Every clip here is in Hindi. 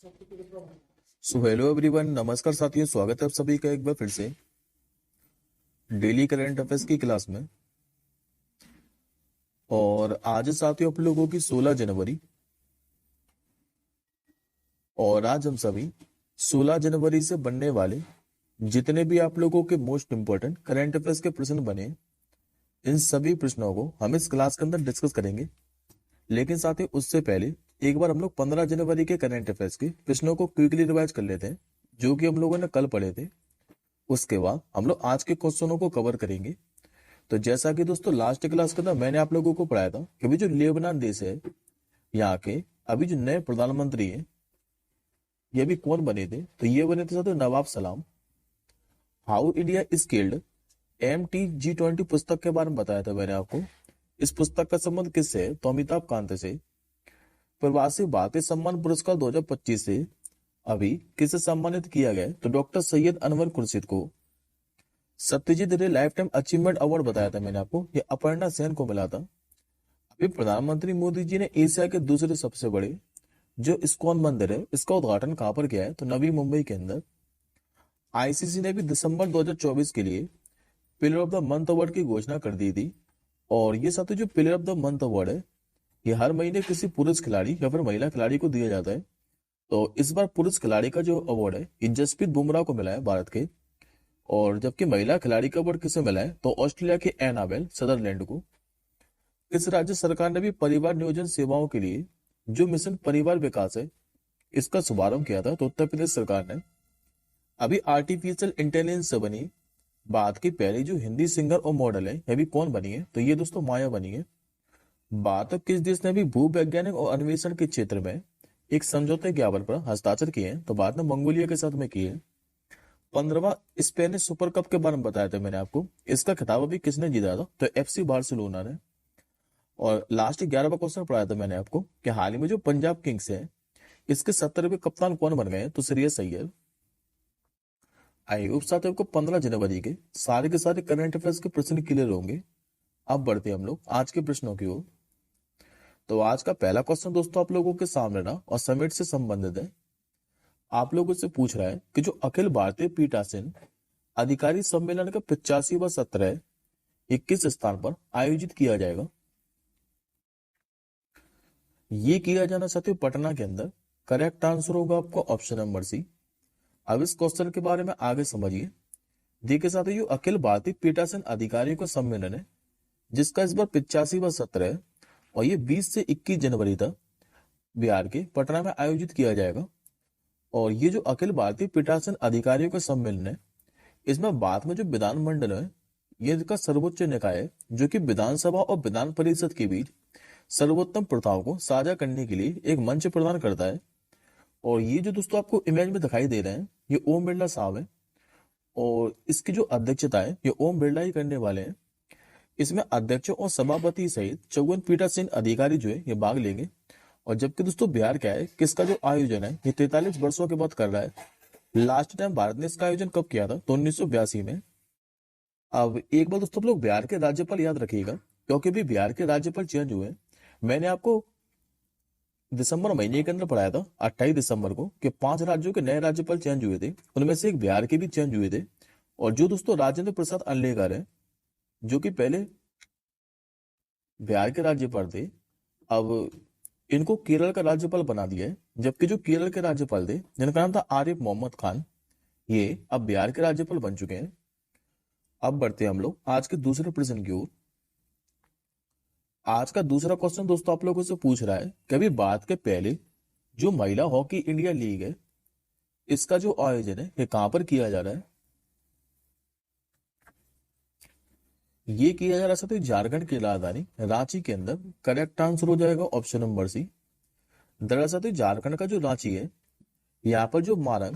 हेलो एवरीवन, नमस्कार साथियों। स्वागत है आप सभी का एक बार फिर से डेली करंट अफेयर्स की क्लास में। और आज साथियों आप लोगों की 16 जनवरी, और आज हम सभी 16 जनवरी से बनने वाले जितने भी आप लोगों के मोस्ट इंपोर्टेंट करंट अफेयर्स के प्रश्न बने, इन सभी प्रश्नों को हम इस क्लास के अंदर डिस्कस करेंगे। लेकिन साथियों उससे पहले एक बार हम लोग 15 जनवरी के करंट अफेयर्स के प्रश्नों को क्विकली रिवाइज कर लेते हैं, जो कि हम लोगों ने कल पढ़े थे। उसके बाद हम लोग आज के क्वेश्चनों को कवर करेंगे। तो जैसा कि दोस्तों लास्ट क्लास के अंदर मैंने आप लोगों को पढ़ाया था कि अभी जो लेबनान देश है, यहाँ के अभी जो नए प्रधानमंत्री हैं, ये भी कौन बने थे? तो ये बने थे साथियों नवाब सलाम। हाउ इंडिया स्केल्ड MTG20 पुस्तक के बारे में बताया था मैंने आपको। इस पुस्तक का संबंध किससे है? तो अमिताभ कांत से। प्रवासी भारतीय सम्मान पुरस्कार 2025 से अभी किसे सम्मानित किया गया? तो डॉक्टर सैयद अनवर खुर्शीद को। सत्यजीत रे लाइफ टाइम अचीवमेंट अवार्ड बताया था मैंने आपको, ये अपर्णा सेन को मिला था। अभी प्रधानमंत्री मोदी जी ने एशिया के दूसरे सबसे बड़े जो इस्कॉन मंदिर है, इसका उद्घाटन कहां पर किया है? तो नवी मुंबई के अंदर। आईसीसी ने भी दिसंबर 2024 के लिए player of the month award की घोषणा कर दी थी। और ये साथ जो player of the month award है, ये हर महीने किसी पुरुष खिलाड़ी या फिर महिला खिलाड़ी को दिया जाता है। तो इस बार पुरुष खिलाड़ी का जो अवार्ड है, ये जसप्रीत बुमराह को मिला है भारत के। और जबकि महिला खिलाड़ी का अवार्ड किसे मिला है? तो ऑस्ट्रेलिया के एनाबेल सदरलैंड को। इस राज्य सरकार ने भी परिवार नियोजन सेवाओं के लिए जो मिशन परिवार विकास है, इसका शुभारंभ किया था। तो उत्तर प्रदेश सरकार ने अभी आर्टिफिशियल इंटेलिजेंस से बनी बात की पहली जो हिंदी सिंगर और मॉडल है, ये भी कौन बनी है? तो ये दोस्तों माया बनी है। बात किस देश ने भी भू वैज्ञानिक और अन्वेषण के क्षेत्र में एक समझौते ज्ञापन पर हस्ताक्षर किए हैं? तो बात ने मंगोलिया के साथ में की है। 15वां स्पेनिश सुपर कप के बारे में बताया था मैंने आपको। इसका खिताब अभी किसने जीता था? तो FC बार्सिलोना ने। और लास्ट 11वां क्वेश्चन पढ़ाया था मैंने आपको कि हाल ही में जो पंजाब किंग्स है, इसके 70वें कप्तान कौन बन गए हैं? तो श्रेयस अय्यर। आई होप साथियों को 15 जनवरी के सारे करंट अफेयर्स के प्रश्न क्लियर होंगे। अब बढ़ते हैं हम लोग आज के प्रश्नों की ओर। तो आज का पहला क्वेश्चन दोस्तों आप लोगों के सामने ना और समिट से संबंधित है। आप लोगों से पूछ रहा है कि जो अखिल भारतीय पीठासीन अधिकारी सम्मेलन का 85वां सत्र है, 21 स्थान पर आयोजित किया जाएगा। ये किया जाना साथियों पटना के अंदर। करेक्ट आंसर होगा आपको ऑप्शन नंबर सी। अब इस क्वेश्चन के बारे में आगे समझिए। देखिए साथियों, ये अखिल भारतीय पीठासीन अधिकारियों का सम्मेलन है, जिसका इस बार 85वां सत्र है। और ये 20 से 21 जनवरी तक बिहार के पटना में आयोजित किया जाएगा। और ये जो अखिल भारतीय पीठासीन अधिकारियों का सम्मेलन है, इसमें बाद में जो विधानमंडल है, ये इसका सर्वोच्च निकाय है, जो कि विधानसभा और विधान परिषद के बीच सर्वोत्तम प्रथाओं को साझा करने के लिए एक मंच प्रदान करता है। और ये जो दोस्तों आपको इमेज में दिखाई दे रहे हैं, ये ओम बिरला साहब है। और इसकी जो अध्यक्षता है, ये ओम बिरला ही करने वाले हैं। इसमें अध्यक्ष और सभापति सहित 54 पीठासीन अधिकारी जो है, ये भाग लेंगे। और जबकि दोस्तों बिहार क्या है, किसका जो आयोजन है, ये 43 वर्षों के बाद कर रहा है। लास्ट टाइम भारत ने इसका आयोजन कब किया था? तो 1982 में। अब एक बार दोस्तों आप लोग बिहार के राज्यपाल याद रखिएगा, क्योंकि भी बिहार के राज्यपाल चेंज हुए। मैंने आपको दिसंबर महीने के अंदर पढ़ाया था 28 दिसंबर को कि 5 राज्यों के नए राज्यपाल चेंज हुए थे, उनमें से एक बिहार के भी चेंज हुए थे। और जो दोस्तों राजेंद्र प्रसाद अर्लेकर है, जो कि पहले बिहार के राज्यपाल थे, अब इनको केरल का राज्यपाल बना दिया है। जबकि जो केरल के राज्यपाल थे, जिनका नाम था आरिफ मोहम्मद खान, ये अब बिहार के राज्यपाल बन चुके हैं। अब बढ़ते हैं हम लोग आज के दूसरे प्रश्न की ओर। आज का दूसरा क्वेश्चन दोस्तों आप लोगों से पूछ रहा है कि अभी बात के पहले जो महिला हॉकी इंडिया लीग है, इसका जो आयोजन है, ये कहां पर किया जा रहा है? ये किया जा रहा है झारखंड की राजधानी रांची के अंदर। करेक्ट आंसर हो जाएगा ऑप्शन नंबर सी। दरअसल झारखंड का जो रांची है, यहाँ पर जो मारंग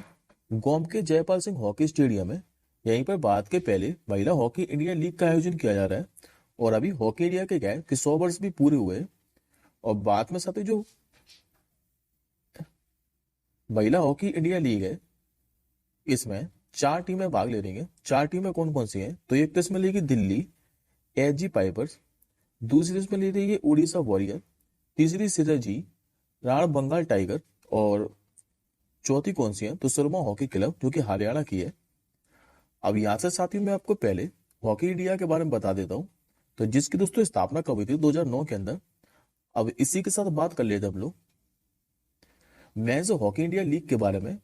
गोम के जयपाल सिंह हॉकी स्टेडियम है, यहीं पर भारत के पहले महिला हॉकी इंडिया लीग का आयोजन किया जा रहा है। और अभी हॉकी इंडिया के क्या है कि 100 वर्ष भी पूरे हुए हैं। और बाद में साथ ही जो महिला हॉकी इंडिया लीग है, इसमें 4 टीमें भाग ले रही हैं। 4 टीमें कौन कौन सी हैं? तो एक तो इसमें लेगी दिल्ली एजी पाइपर्स, दूसरी इसमें ले रही है उड़ीसा वॉरियर, तीसरी सिरजी राण बंगाल टाइगर, और चौथी कौन सी है? तो सुरमा हॉकी क्लब, जो कि हरियाणा की है। अब यहाँ से साथियों मैं आपको पहले हॉकी इंडिया के बारे में बता देता हूँ, तो जिसकी दोस्तों स्थापना कब हुई थी? 2009 के अंदर। अब इसी के साथ बात कर लेते हम लोग मेंस हॉकी इंडिया लीग के बारे में।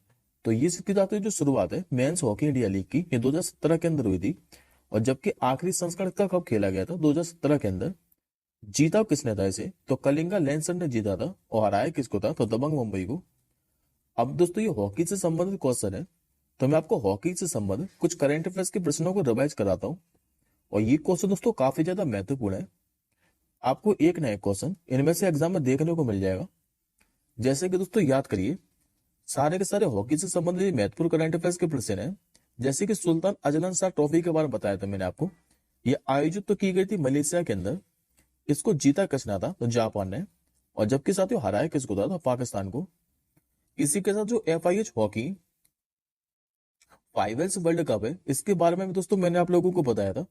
तो ये इसकी जाती जो शुरुआत है मेंस हॉकी इंडिया लीग की, ये 2017 के अंदर हुई थी। और जबकि आखिरी संस्करण का कब खेला गया था? 2017 के अंदर। जीता किसने था इसे? तो कलिंगा लैंसर ने जीता था। और हराया किसको था? तो दबंग मुंबई को। अब दोस्तों ये हॉकी से संबंधित क्वेश्चन है, तो मैं आपको हॉकी से संबंधित कुछ करंट अफेयर्स के प्रश्नों को रिवाइज कराता हूँ। और ये क्वेश्चन दोस्तों काफी ज्यादा महत्वपूर्ण है। आपको एक ना एक क्वेश्चन इनमें से एग्जाम में देखने को मिल जाएगा। जैसे कि दोस्तों याद करिए, सारे के सारे हॉकी से संबंधित महत्वपूर्ण करंट अफेयर्स के प्रश्न है। जैसे कि सुल्तान अजलन शाह ट्रॉफी के बारे में बताया था मैंने आपको। ये आयोजित तो की गई थी मलेशिया के अंदर। इसको जीता किसने था? तो जापान ने। और जबकि साथियों हराया किसको था? तो पाकिस्तान को। इसी के साथ जो FIH hockey finals world cup है, इसके बारे में भी दोस्तों मैंने आप लोगों को बताया था।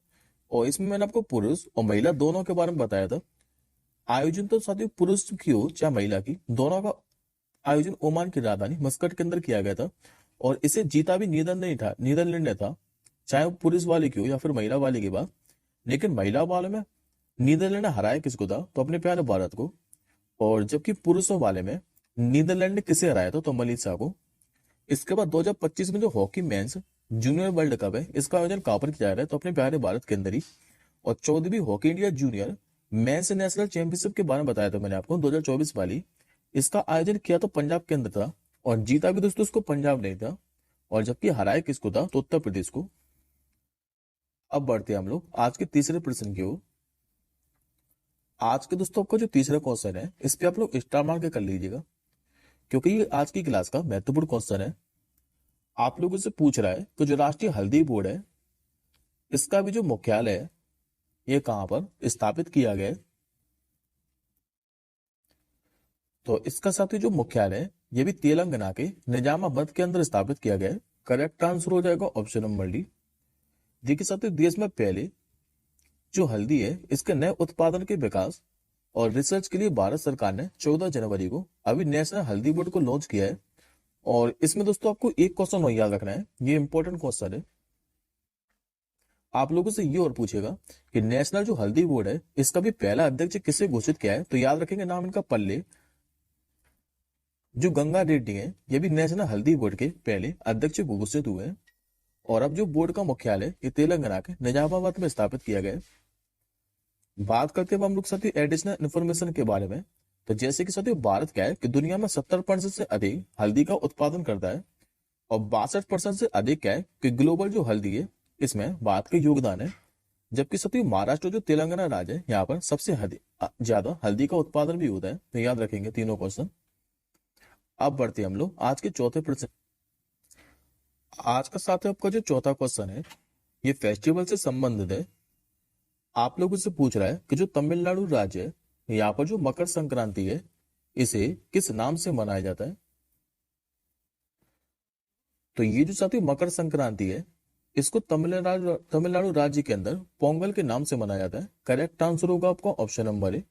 और इसमें मैंने आपको पुरुष और महिला दोनों के बारे में बताया था। आयोजन तो साथियों पुरुष की हो चाहे महिला की, दोनों का आयोजन ओमान की राजधानी मस्कट के अंदर किया गया था। और इसे जीता भी नीदरलैंड ने था। चाहे वो पुरुष वाले की हो या फिर महिला वाले की बात। लेकिन महिला वाले में नीदरलैंड ने हराया किसको था? तो अपने प्यारे भारत को। और जबकि पुरुषों वाले में नीदरलैंड ने किसे हराया था? तो मलेशिया को। इसके बाद 2025 में जो hockey mains junior world cup है, इसका आयोजन कहां पर किया जा रहा है? तो अपने प्यारे भारत के अंदर ही। और 14वीं hockey India junior men's national championship के बारे में बताया था मैंने आपको, 2024 वाली। इसका आयोजन किया तो पंजाब के अंदर था। और जीता भी दोस्तों उसको पंजाब नहीं था। और जबकि हराया किसको था? तो उत्तर प्रदेश को। अब बढ़ते हैं हम लोग आज के तीसरे प्रश्न की ओर। आज के दोस्तों आपका जो तीसरा क्वेश्चन है, इस पे आप लोग स्टार मार के कर लीजिएगा, क्योंकि ये आज की क्लास का महत्वपूर्ण क्वेश्चन है। आप लोगों से पूछ रहा है कि जो राष्ट्रीय हल्दी बोर्ड है, इसका भी जो मुख्यालय है, ये कहां पर स्थापित किया गया है? तो इसका साथ ही जो मुख्यालय है, ये भी तेलंगाना के निजामाबाद के अंदर स्थापित किया गया है। करेक्ट आंसर हो जाएगा ऑप्शन नंबर डी। देखिए साथियों, देश में पहले जो हल्दी है, इसके नए उत्पादन के विकास और रिसर्च के लिए भारत सरकार ने 14 जनवरी को अभी नेशनल हल्दी बोर्ड को लॉन्च किया है। और इसमें दोस्तों आपको एक क्वेश्चन और याद रखना है, ये इंपॉर्टेंट क्वेश्चन है। आप लोगों से ये और पूछेगा कि नेशनल जो हल्दी बोर्ड है, इसका भी पहला अध्यक्ष किसे घोषित किया है? तो याद रखेंगे नाम इनका पल्ले। जो गंगा रेड्डी है, ये भी नेशनल हल्दी बोर्ड के पहले अध्यक्ष घोषित हुए हैं। और अब जो बोर्ड का मुख्यालय ये तेलंगाना के निजामाबाद में स्थापित किया गया है। बात करते हैं हम लोग साथियों एडिशनल इन्फॉर्मेशन के बारे में। तो जैसे कि साथियों भारत क्या है कि दुनिया में 70% से अधिक हल्दी का उत्पादन करता है। और 62% से अधिक क्या है कि ग्लोबल जो हल्दी है, इसमें भारत का योगदान है। जबकि साथियों महाराष्ट्र जो तेलंगाना राज्य है, यहाँ पर सबसे ज्यादा हल्दी का उत्पादन भी होता है। तो याद रखेंगे तीनों क्वेश्चन। अब बढ़ते हैं हम लोग आज के चौथे प्रश्न। आज का साथियों आपका जो चौथा क्वेश्चन है, ये फेस्टिवल से संबंधित है। आप लोगों से पूछ रहा है कि जो तमिलनाडु राज्य है, यहाँ पर जो मकर संक्रांति है, इसे किस नाम से मनाया जाता है? तो ये जो साथियों मकर संक्रांति है, इसको तमिलनाडु राज्य के अंदर पोंगल के नाम से मनाया जाता है। करेक्ट आंसर होगा आपका ऑप्शन नंबर ए।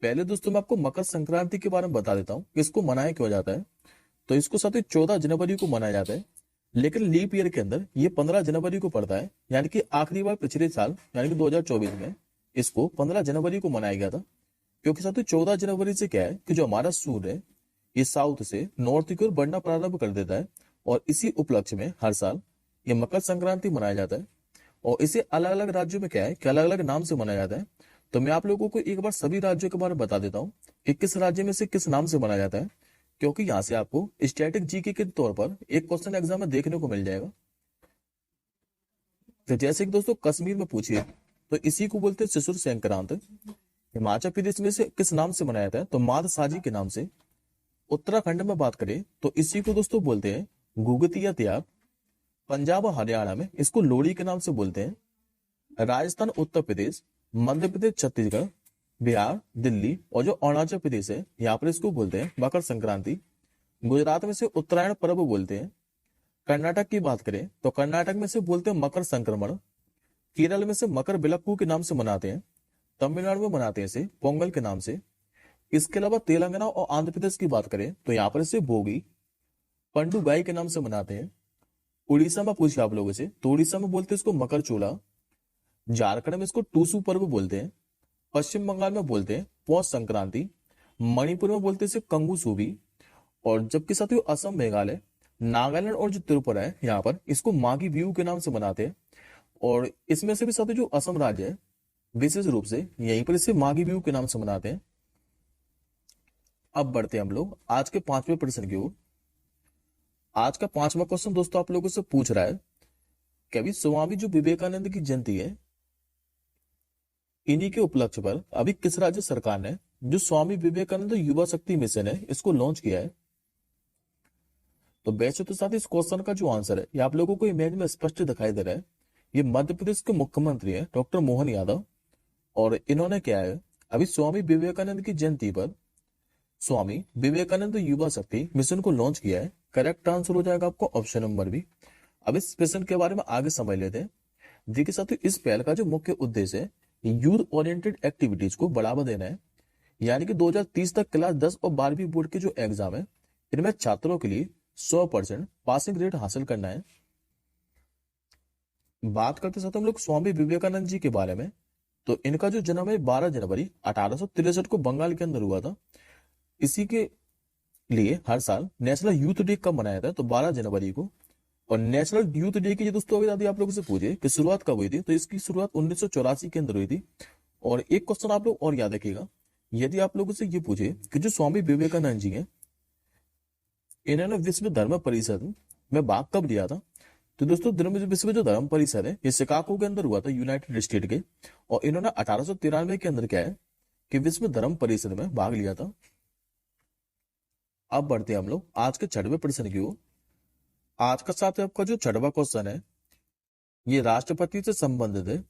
पहले दोस्तों मैं आपको मकर संक्रांति के बारे में बता देता हूँ, इसको मनाया क्यों जाता है। तो इसको साथियों 14 जनवरी को मनाया जाता है। लेकिन लीप ईयर के अंदर ये 15 जनवरी को पड़ता है। यानी कि आखिरी बार पिछले साल यानी कि 2024 में इसको 15 जनवरी को मनाया गया था। क्योंकि साथियों 14 जनवरी से क्या है कि जो हमारा सूर्य है, ये साउथ से नॉर्थ की ओर बढ़ना प्रारंभ कर देता है। और इसी उपलक्ष्य में हर साल ये मकर संक्रांति मनाया जाता है। और इसे अलग अलग राज्यों में क्या है कि अलग अलग नाम से मनाया जाता है। तो मैं आप लोगों को एक बार सभी राज्यों के बारे में बता देता हूँ कि किस राज्य में से किस नाम से मनाया जाता है। क्योंकि यहाँ से आपको स्टैटिक जीके के तौर पर एक क्वेश्चन एग्जाम में देखने को मिल जाएगा। तो जैसे कि दोस्तों कश्मीर में पूछिए तो इसी को बोलते हैं शिशुर संक्रांत। हिमाचल प्रदेश में से किस नाम से मनाया जाता है? तो माद साजी के नाम से। उत्तराखंड में बात करें तो इसी को दोस्तों बोलते हैं घुघुतिया त्योहार। पंजाब और हरियाणा में इसको लोहड़ी के नाम से बोलते हैं। राजस्थान, उत्तर प्रदेश, मध्य प्रदेश, छत्तीसगढ़, बिहार, दिल्ली और जो अरुणाचल प्रदेश है, यहाँ पर इसको बोलते हैं मकर संक्रांति। गुजरात में से उत्तरायण पर्व बोलते हैं। कर्नाटक की बात करें तो कर्नाटक में से बोलते हैं मकर संक्रमण। केरल में से मकर बिलक्कू के नाम से मनाते हैं। तमिलनाडु में मनाते हैं इसे पोंगल के नाम से। इसके अलावा तेलंगाना और आंध्र प्रदेश की बात करें तो यहाँ पर इसे भोगी। पंडुगाई के नाम से मनाते हैं। उड़ीसा में पूछे आप लोगों से तो उड़ीसा में बोलते हैं इसको मकर चूड़ा, झारखंड में इसको टूसू पर्व बोलते हैं, पश्चिम बंगाल में बोलते हैं पौष संक्रांति, मणिपुर में बोलते हैं इसे कंगू सूबी, और जबकि साथियों असम, मेघालय, नागालैंड और जो त्रिपुरा है यहाँ पर इसको माघी बिहू के नाम से मनाते हैं। और इसमें से भी साथियों जो असम राज्य है विशेष रूप से यहीं पर इसे माघी बिहू के नाम से मनाते हैं। अब बढ़ते हैं हम लोग आज के 5वें प्रश्न की ओर। आज का 5वां क्वेश्चन दोस्तों आप लोगों से पूछ रहा है कि अभी स्वामी जो विवेकानंद की जयंती है, इन्हीं के उपलक्ष्य पर अभी किस राज्य सरकार ने जो स्वामी विवेकानंद युवा शक्ति मिशन है इसको लॉन्च किया है। तो वैसे तो साथ इस क्वेश्चन का जो आंसर है ये आप लोगों को इमेज में स्पष्ट दिखाई दे रहा है। ये मध्य प्रदेश के मुख्यमंत्री है डॉक्टर मोहन यादव, और इन्होंने क्या है अभी स्वामी विवेकानंद की जयंती पर स्वामी विवेकानंद युवा शक्ति मिशन को लॉन्च किया है। करेक्ट आंसर हो जाएगा आपको ऑप्शन नंबर बी। अब इस मिशन के बारे में आगे समझ लेते हैं। देखिए साथियों इस पहल का जो मुख्य उद्देश्य है यूथ ओरिएंटेड एक्टिविटीज को बढ़ावा देना है, यानी कि 2030 तक क्लास 10 और 12वीं बोर्ड के जो एग्जाम है इनमें छात्रों के लिए 100% पासिंग रेट हासिल करना है। बात करते साथ हम लोग स्वामी विवेकानंद जी के बारे में, तो इनका जो जन्म है 12 जनवरी 1863 को बंगाल के अंदर हुआ था। इसी के लिए हर साल नेशनल यूथ डे कब मनाया था, तो 12 जनवरी को। और नेशनल यूथ डे की दोस्तों अगर यदि आप लोगों से पूछे कि शुरुआत कब हुई थी, तो इसकी शुरुआत 1984 के अंदर हुई थी। और एक क्वेश्चन आप लोग और याद रखिएगा, यदि आप लोगों से ये पूछे कि जो स्वामी विवेकानंद जी हैं इन्होंने विश्व धर्म परिषद में भाग कब लिया था, तो दोस्तों विश्व जो धर्म परिषद है ये शिकागो के अंदर हुआ था, यूनाइटेड स्टेट के। और इन्होंने 1893 के अंदर क्या है कि विश्व धर्म परिषद में भाग लिया था। अब बढ़ते हैं हम लोग आज के 6वें प्रश्न की ओर। आज का साथ आपका जो 6वां क्वेश्चन है ये राष्ट्रपति से संबंधित है,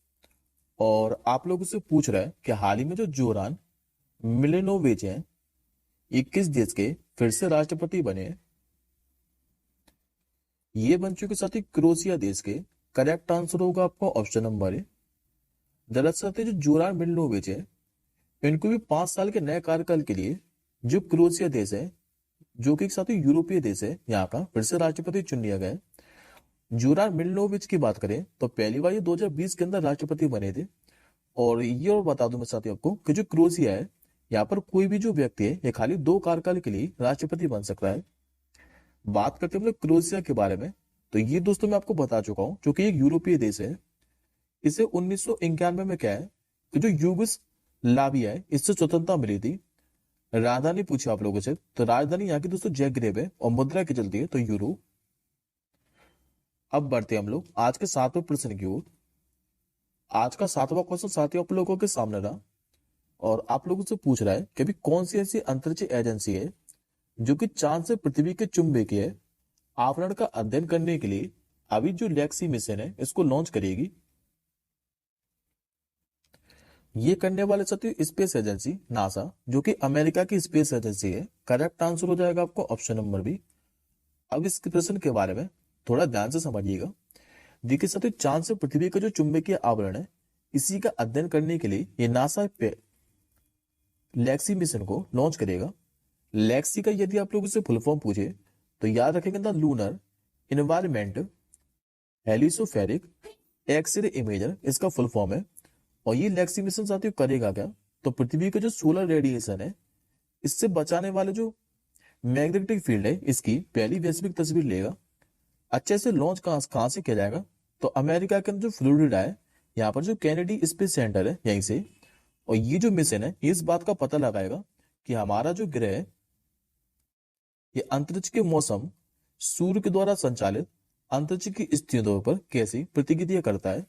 और आप लोगों से पूछ रहा है कि हाल ही में जो जोरान मिलिनोविच हैं ये किस देश के फिर से राष्ट्रपति बने हैं। ये बन चुके साथी क्रोएशिया देश के। करेक्ट आंसर होगा आपका ऑप्शन नंबर ए। दरअसल जो जोरान मिलिनोविच है इनको भी 5 साल के नए कार्यकाल के लिए जो क्रोएशिया देश है जो कि साथी यूरोपीय देश है यहाँ का फिर से राष्ट्रपति चुन लिया गया है। जोरान मिलिनोविच की बात करें तो पहली बार ये 2020 के अंदर राष्ट्रपति बने थे। और ये और बता दूं मैं साथी आपको कि जो क्रोएशिया है यहाँ पर कोई भी जो व्यक्ति है ये खाली 2 कार्यकाल के लिए राष्ट्रपति बन सकता है। बात करते हैं हम लोग क्रोएशिया के बारे में, तो ये दोस्तों मैं आपको बता चुका हूं क्योंकि एक यूरोपीय देश है। इसे 1991 में क्या है कि जो यूगोस्लाविया है इससे स्वतंत्रता मिली थी। राजधानी पूछी आप लोगों से, तो राजधानी यहाँ की दोस्तों जैग्रेब है, और मुद्रा की चलती है तो यूरो। अब बढ़ते हैं हम लोग आज के 7वें प्रश्न की ओर। आज का 7वां क्वेश्चन साथियों आप लोगों के सामने रहा, और आप लोगों से पूछ रहा है कि अभी कौन सी ऐसी अंतरिक्ष एजेंसी है जो कि चांद से पृथ्वी के चुंबकीय आवरण का अध्ययन करने के लिए अभी जो लेक्सी मिशन है इसको लॉन्च करेगी। ये करने वाले साथी स्पेस एजेंसी नासा जो कि अमेरिका की स्पेस एजेंसी है। करेक्ट आंसर हो जाएगा आपको ऑप्शन नंबर बी। अब इस प्रश्न के बारे में थोड़ा ध्यान से समझिएगा। देखिए साथी चांद से पृथ्वी का जो चुंबकीय आवरण है इसी का अध्ययन करने के लिए ये नासा पे लेक्सी मिशन को लॉन्च करेगा। लेक्सी का यदि आप लोगों से फुल फॉर्म पूछे तो याद रखेंगे the lunar environment heliospheric x ray imager, इसका फुल फॉर्म है। और ये लेक्सी मिशन साथियों करेगा क्या, तो पृथ्वी का जो सोलर रेडिएशन है इससे बचाने वाले जो मैग्नेटिक फील्ड है इसकी पहली वैश्विक तस्वीर लेगा। अच्छे से लॉन्च कहां से किया जाएगा, तो अमेरिका के अंदर जो फ्लोरिडा है यहाँ पर जो कैनेडी स्पेस सेंटर है यहीं से। और ये जो मिशन है ये इस बात का पता लगाएगा कि हमारा जो ग्रह है ये अंतरिक्ष के मौसम सूर्य के द्वारा संचालित अंतरिक्ष की स्थितियों पर कैसी प्रतिक्रिया करता है।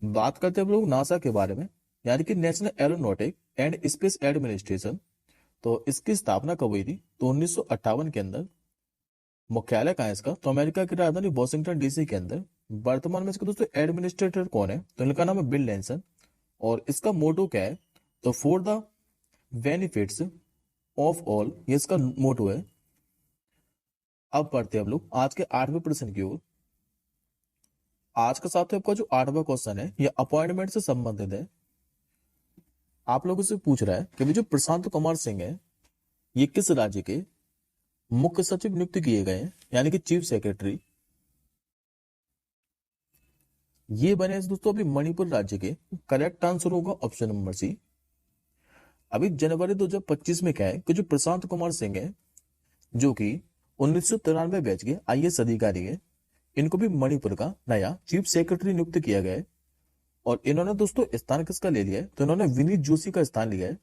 बात करते हैं हम लोग नासा के बारे में, यानी कि national aeronautic and space administration. तो इसकी स्थापना कब हुई थी, तो 1958 के अंदर। मुख्यालय कहाँ है इसका, तो अमेरिका की राजधानी वॉशिंगटन डीसी के अंदर। वर्तमान में इसके दोस्तों एडमिनिस्ट्रेटर कौन है, तो इनका नाम है बिल लैंसन। और इसका मोटो क्या है, तो for the benefits of all, ये इसका मोटो है। अब पढ़ते हैं हम लोग आज के 8वें प्रश्न की ओर। आज का साथ आपका जो 8वां क्वेश्चन है ये अपॉइंटमेंट से संबंधित है। आप लोगों से पूछ रहा है कि जो प्रशांत कुमार सिंह है ये किस राज्य के मुख्य सचिव नियुक्त किए गए हैं, यानी कि चीफ सेक्रेटरी। ये बने दोस्तों अभी मणिपुर राज्य के। करेक्ट आंसर होगा ऑप्शन नंबर सी। अभी जनवरी 2025 में क्या है कि जो प्रशांत कुमार सिंह है, जो कि 1993 बैच के आईएएस अधिकारी है, इनको भी मणिपुर का नया चीफ सेक्रेटरी नियुक्त किया गया है। और इन्होंने दोस्तों स्थान किसका ले लिया है, तो इन्होंने विनीत जोशी का स्थान लिया है।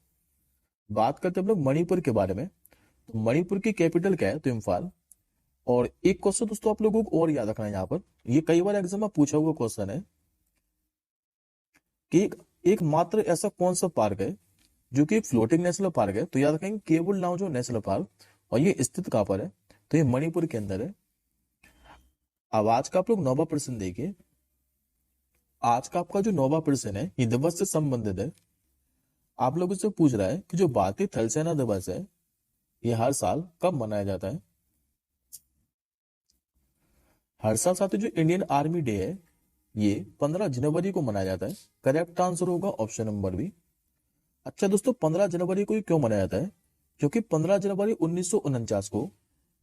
बात करते हैं हम लोग मणिपुर के बारे में। तो मणिपुर की कैपिटल क्या है, तो इम्फाल। और एक क्वेश्चन दोस्तों आप लोगों को और याद रखना है यहाँ पर, ये कई बार एग्जाम में पूछा हुआ क्वेश्चन है कि एक मात्र ऐसा कौन सा पार्क है जो कि एक फ्लोटिंग नेशनल पार्क है, तो याद रखेंगे केबुल लांचो नेशनल पार्क। और ये स्थित कहां पर है, तो ये मणिपुर के अंदर है। अब आज का आप लोग नौवा प्रश्न देखिए। आज का आपका जो नौवा प्रश्न है ये दिवस से संबंधित है। आप लोगों से पूछ रहा है कि जो भारतीय थल सेना दिवस है ये हर साल कब मनाया जाता है। हर साल साथियों जो इंडियन आर्मी डे है ये 15 जनवरी को मनाया जाता है। करेक्ट आंसर होगा ऑप्शन नंबर बी। अच्छा दोस्तों, 15 जनवरी को ये क्यों मनाया जाता है, क्योंकि 15 जनवरी 1949 को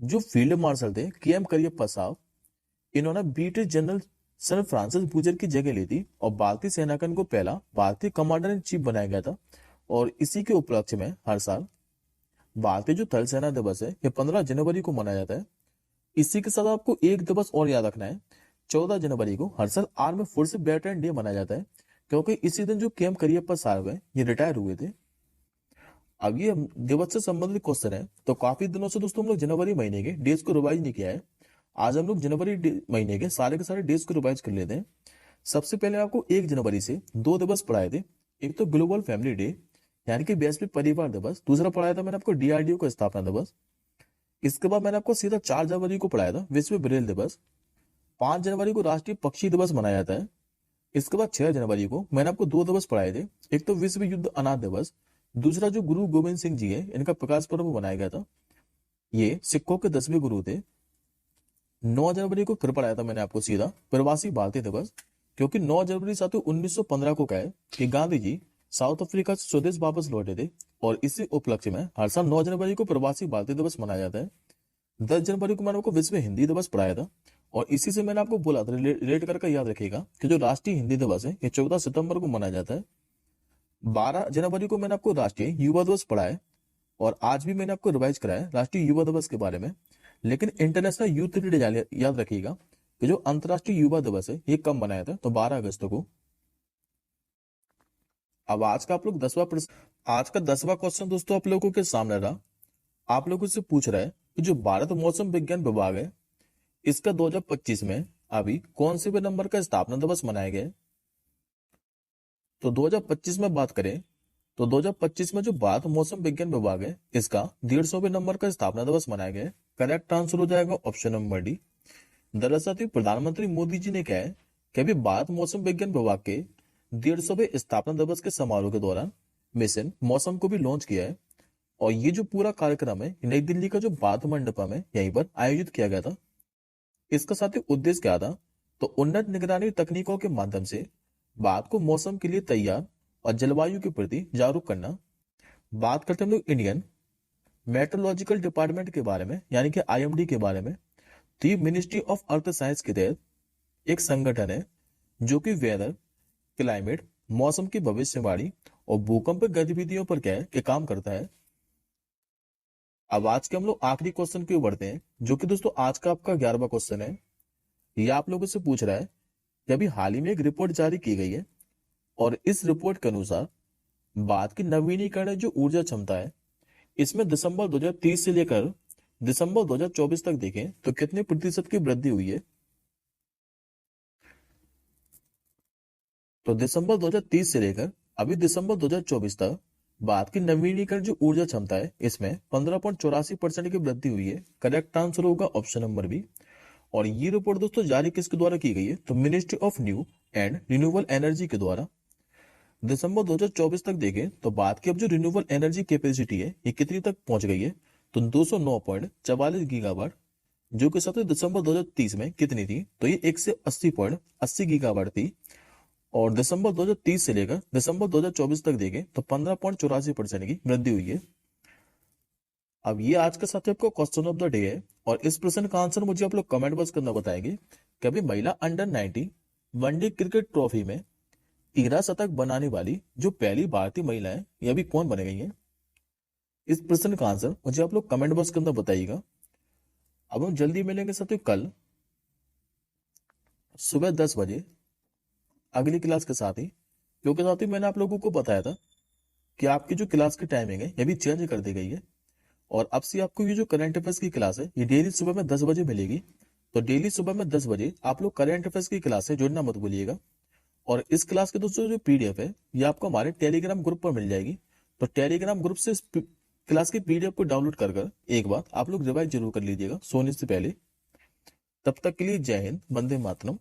जो फील्ड मार्शल थे केएम करियप्पा साहब, इन्होंने British general sir Francis butcher की जगह ली थी और भारतीय सेना का इनको पहला भारतीय कमांडर इन चीफ बनाया गया था। और इसी के उपलक्ष्य में हर साल भारतीय जो थल सेना दिवस है ये 15 जनवरी को मनाया जाता है। इसी के साथ आपको एक दिवस और याद रखना है, 14 जनवरी को हर साल आर्मी फोर्स वेटरन डे मनाया जाता है, क्योंकि इसी दिन जो केएम करियप्पा साहब है ये रिटायर हुए थे। अब ये दिवस से संबंधित क्वेश्चन है, तो काफी दिनों से दोस्तों हम लोग जनवरी महीने के डेज को रिवाइज नहीं किया है। आज हम लोग जनवरी महीने के सारे डेज को रिवाइज कर लेते हैं। सबसे पहले आपको 1 जनवरी से 2 दिवस पढ़ाए थे। एक तो ग्लोबल फैमिली डे यानी कि वैश्विक परिवार दिवस, दूसरा पढ़ाया था मैंने आपको डीआरडीओ का स्थापना दिवस। इसके बाद मैंने आपको सीधा 4 जनवरी को पढ़ाया था विश्व ब्रेल दिवस। 5 जनवरी को राष्ट्रीय पक्षी दिवस मनाया जाता है। इसके बाद 6 जनवरी को मैंने आपको 2 दिवस पढ़ाए थे, एक तो विश्व युद्ध अनाथ दिवस, दूसरा जो गुरु गोविंद सिंह जी है इनका प्रकाश पर्व मनाया गया था। ये सिखों के 10वें गुरु थे। 9 जनवरी को फिर पढ़ाया था मैंने आपको सीधा प्रवासी भारतीय दिवस, क्योंकि 9 जनवरी 1915 को क्या है कि गांधी जी साउथ अफ्रीका से स्वदेश वापस लौटे थे। और इसी उपलक्ष्य में हर साल 9 जनवरी को प्रवासी भारतीय दिवस मनाया जाता है। 10 जनवरी को मैंने आपको विश्व हिंदी दिवस पढ़ाया था। और इसी से मैंने आपको बोला था, रिलेट करके याद रखिएगा कि जो राष्ट्रीय हिंदी दिवस है ये 14 सितंबर को मनाया जाता है। 12 जनवरी को मैंने आपको राष्ट्रीय युवा दिवस पढ़ाया और आज भी मैंने आपको रिवाइज कराया राष्ट्रीय युवा दिवस के बारे में। लेकिन इंटरनेशनल यूथ डे याद रखिएगा कि जो अंतर्राष्ट्रीय युवा दिवस है ये कब मनाया था, तो 12 अगस्त को। अब आज का आप लोग 10वां प्रश्न, आज का 10वां क्वेश्चन दोस्तों आप लोगों के सामने रहा। आप लोगों से पूछ रहा है कि जो भारत मौसम विज्ञान विभाग है इसका 2025 में अभी कौन से नंबर का स्थापना दिवस मनाया गया है। तो 2025 में बात करें तो 2025 में जो भारत मौसम विज्ञान विभाग है इसका 150वें नंबर का स्थापना दिवस मनाया गया है। करेक्ट आंसर हो जाएगा ऑप्शन नंबर डी। दरअसल प्रधानमंत्री मोदी जी ने कहा है कि अभी भारत मौसम विज्ञान विभाग के 150वें स्थापना दिवस के समारोह के दौरान मिशन मौसम को भी लॉन्च किया है। और ये जो पूरा कार्यक्रम है नई दिल्ली का जो भारत मंडपम है यहीं पर आयोजित किया गया था। इसका साथ ही उद्देश्य क्या था, तो उन्नत निगरानी तकनीकों के माध्यम से भारत को मौसम के लिए तैयार और जलवायु के प्रति जागरूक करना। बात करते हैं हम लोग इंडियन मेट्रोलॉजिकल डिपार्टमेंट के बारे में, यानी कि आईएमडी के बारे में। तो ये मिनिस्ट्री ऑफ अर्थ साइंस के तहत एक संगठन है जो कि वेदर, क्लाइमेट, मौसम की भविष्यवाणी और भूकंप गतिविधियों पर क्या है कि काम करता है। अब आज के हम लोग आखिरी क्वेश्चन की ओर बढ़ते हैं, जो कि दोस्तों आज का आपका 11वां क्वेश्चन है। ये आप लोगों से पूछ रहा है कि अभी हाल ही में एक रिपोर्ट जारी की गई है और इस रिपोर्ट के अनुसार भारत की नवीनीकरण जो ऊर्जा क्षमता है इसमें दिसंबर 2030 से लेकर दिसंबर 2024 तक देखें तो कितने प्रतिशत की वृद्धि हुई है। तो दिसंबर 2030 से लेकर अभी दिसंबर 2024 तक भारत की नवीनीकरण जो ऊर्जा क्षमता है इसमें 15.84% की वृद्धि हुई है। करेक्ट आंसर होगा ऑप्शन नंबर बी। और ये रिपोर्ट दोस्तों जारी किसके द्वारा की गई है, तो ministry of new and renewable energy के द्वारा। दिसंबर 2024 तक देखें तो भारत की अब जो रिन्यूएबल एनर्जी कैपेसिटी है ये कितनी तक पहुंच गई है, तो 209.44 गीगावाट, जो कि साथ दिसंबर 2030 में कितनी थी, तो ये 180.80 गीगावाट थी। और दिसंबर 2030 से लेकर दिसंबर 2024 तक देखें तो 15.84% की वृद्धि हुई है। अब ये आज का साथियों आपको क्वेश्चन ऑफ द डे है और इस प्रश्न का आंसर मुझे आप लोग कमेंट बॉक्स के अंदर बताएंगे कि अभी महिला अंडर 19 वनडे क्रिकेट ट्रॉफी में 13 शतक बनाने वाली जो पहली भारतीय महिला है ये अभी कौन बन गई है। इस प्रश्न का आंसर मुझे आप लोग कमेंट बॉक्स के अंदर बताइएगा। अब हम जल्दी मिलेंगे साथियों कल सुबह 10 बजे अगली क्लास के साथ ही, क्योंकि साथियों मैंने आप लोगों को बताया था कि आपकी जो क्लास की टाइमिंग है ये भी चेंज कर दी गई है और अब से आपको ये जो करंट अफेयर्स की क्लास है ये डेली सुबह में 10 बजे मिलेगी। तो डेली सुबह में 10 बजे आप लोग करंट अफेयर्स की क्लास से जुड़ना मत भूलिएगा। और इस क्लास के दोस्तों जो पीडीएफ है ये आपको हमारे टेलीग्राम ग्रुप पर मिल जाएगी। तो टेलीग्राम ग्रुप से इस क्लास की पीडीएफ को डाउनलोड कर एक बार आप लोग रिवाइज जरूर कर लीजिएगा सोने से पहले। तब तक के लिए जय हिंद, वंदे मातरम।